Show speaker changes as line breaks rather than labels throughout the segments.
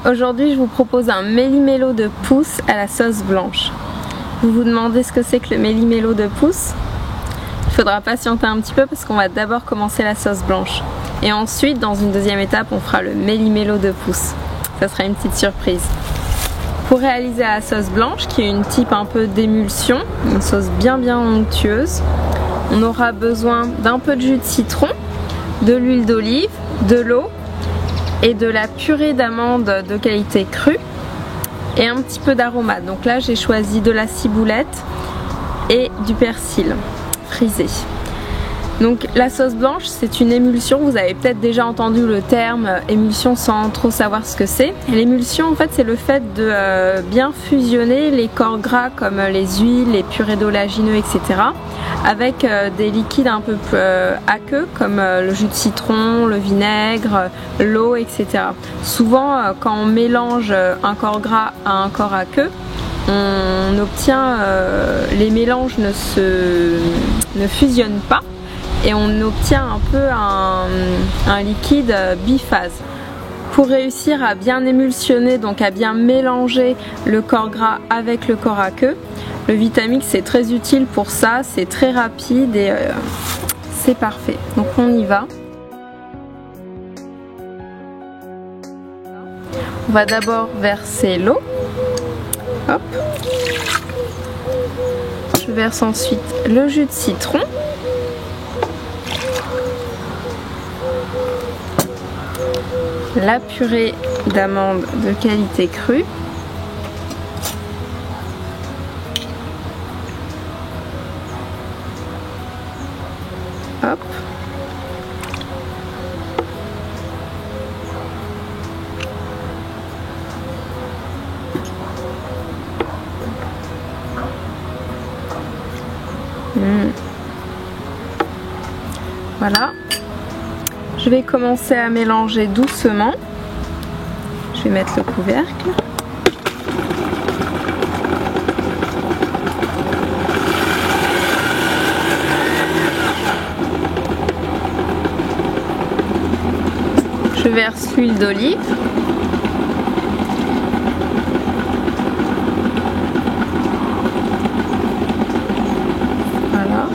Aujourd'hui, je vous propose un méli-mélo de pousses à la sauce blanche. Vous vous demandez ce que c'est que le méli-mélo de pousses? Il faudra patienter un petit peu parce qu'on va d'abord commencer la sauce blanche. Et ensuite, dans une deuxième étape, on fera le méli-mélo de pousses. Ça sera une petite surprise. Pour réaliser la sauce blanche, qui est une type un peu d'émulsion, une sauce bien onctueuse, on aura besoin d'un peu de jus de citron, de l'huile d'olive, de l'eau et de la purée d'amandes de qualité crue et un petit peu d'aromate. Donc là j'ai choisi de la ciboulette et du persil frisé. Donc la sauce blanche, c'est une émulsion. Vous avez peut-être déjà entendu le terme émulsion sans trop savoir ce que c'est. L'émulsion, en fait, c'est le fait de bien fusionner les corps gras comme les huiles, les purées d'oléagineux, etc. avec des liquides un peu plus aqueux comme le jus de citron, le vinaigre, l'eau, etc. Souvent, quand on mélange un corps gras à un corps aqueux, on obtient, les mélanges ne fusionnent pas. Et on obtient un peu un liquide biphase. Pour réussir à bien émulsionner, donc à bien mélanger le corps gras avec le corps aqueux, le Vitamix c'est très utile pour ça, c'est très rapide et c'est parfait. Donc on y va. On va d'abord verser l'eau. Hop. Je verse ensuite le jus de citron. La purée d'amandes de qualité crue. Hop. Voilà. Je vais commencer à mélanger doucement. Je vais mettre le couvercle. Je verse l'huile d'olive. Voilà.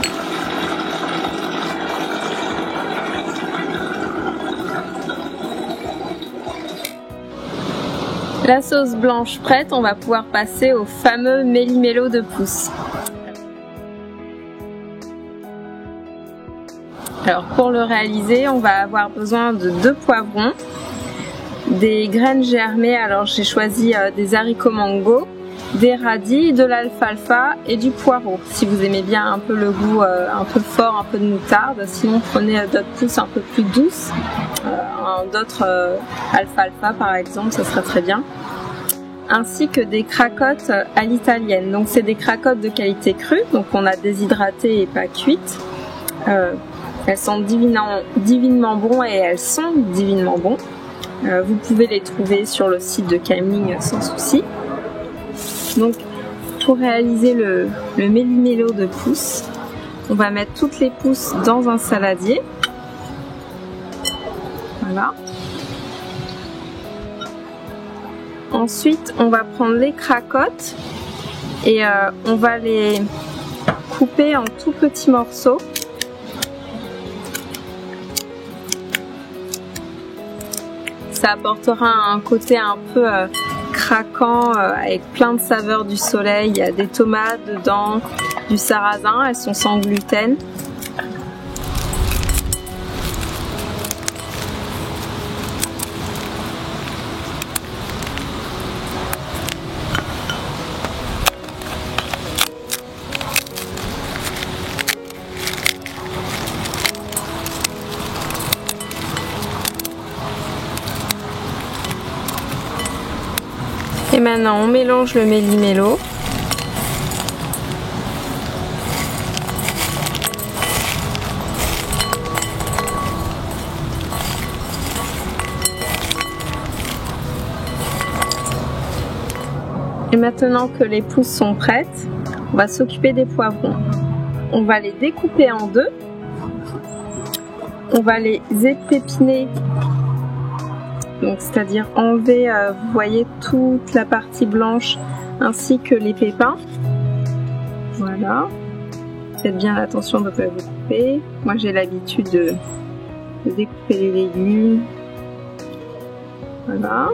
La sauce blanche prête, on va pouvoir passer au fameux méli-mélo de pousses. Alors pour le réaliser, on va avoir besoin de 2 poivrons, des graines germées, alors j'ai choisi des haricots mango, des radis, de l'alfalfa et du poireau. Si vous aimez bien un peu le goût un peu fort, un peu de moutarde, sinon prenez d'autres pousses un peu plus douces, d'autres alfalfa par exemple, ça serait très bien. Ainsi que des cracottes à l'italienne. Donc c'est des cracottes de qualité crue, donc on a déshydratées et pas cuites. Elles sont divinement bonnes et elles sont divinement bonnes. Vous pouvez les trouver sur le site de Cameling sans souci. Donc pour réaliser le méli-mélo de pousses, on va mettre toutes les pousses dans un saladier. Voilà. Ensuite, on va prendre les cracottes et on va les couper en tout petits morceaux. Ça apportera un côté un peu craquant avec plein de saveurs du soleil. Il y a des tomates dedans, du sarrasin, elles sont sans gluten. Et maintenant on mélange le méli-mélo. Et maintenant que les pousses sont prêtes, on va s'occuper des poivrons. On va les découper en deux. On va les épépiner Donc c'est-à-dire enlever, vous voyez, toute la partie blanche ainsi que les pépins. Voilà. Faites bien attention de ne pas vous couper. Moi j'ai l'habitude de découper les légumes. Voilà.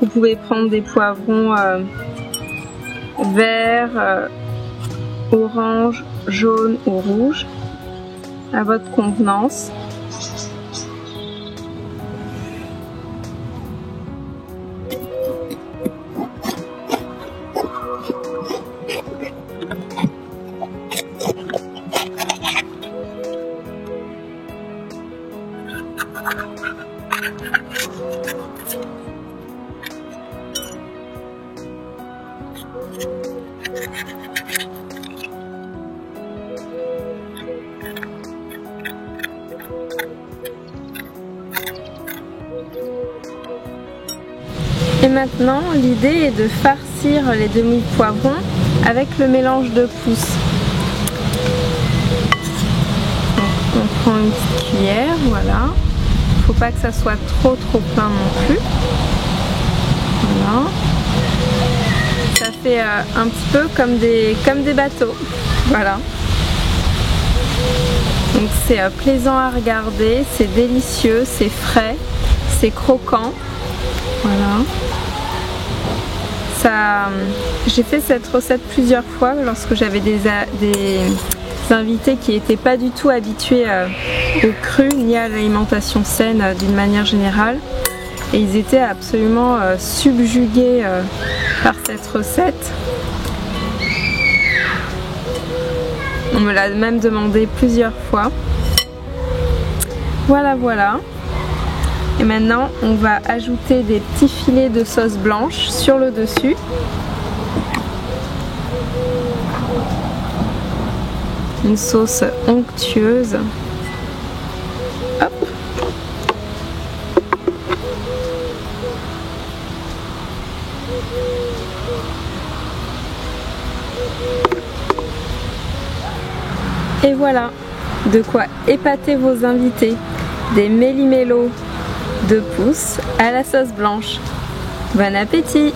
Vous pouvez prendre des poivrons verts, orange, jaune ou rouge à votre convenance. Et maintenant, l'idée est de farcir les demi-poivrons avec le mélange de pousses. Donc, on prend une petite cuillère, voilà. Faut pas que ça soit trop plein non plus. Voilà. Ça fait un petit peu comme des bateaux. Voilà. Donc c'est plaisant à regarder, c'est délicieux, c'est frais, c'est croquant. Voilà. J'ai fait cette recette plusieurs fois lorsque j'avais des invités qui n'étaient pas du tout habitués au cru ni à l'alimentation saine d'une manière générale. Et ils étaient absolument subjugués par cette recette. On me l'a même demandé plusieurs fois. Voilà, voilà. Et maintenant, on va ajouter des petits filets de sauce blanche sur le dessus. Une sauce onctueuse. Hop. Et voilà, de quoi épater vos invités. Des méli-mélos de pousse à la sauce blanche. Bon appétit!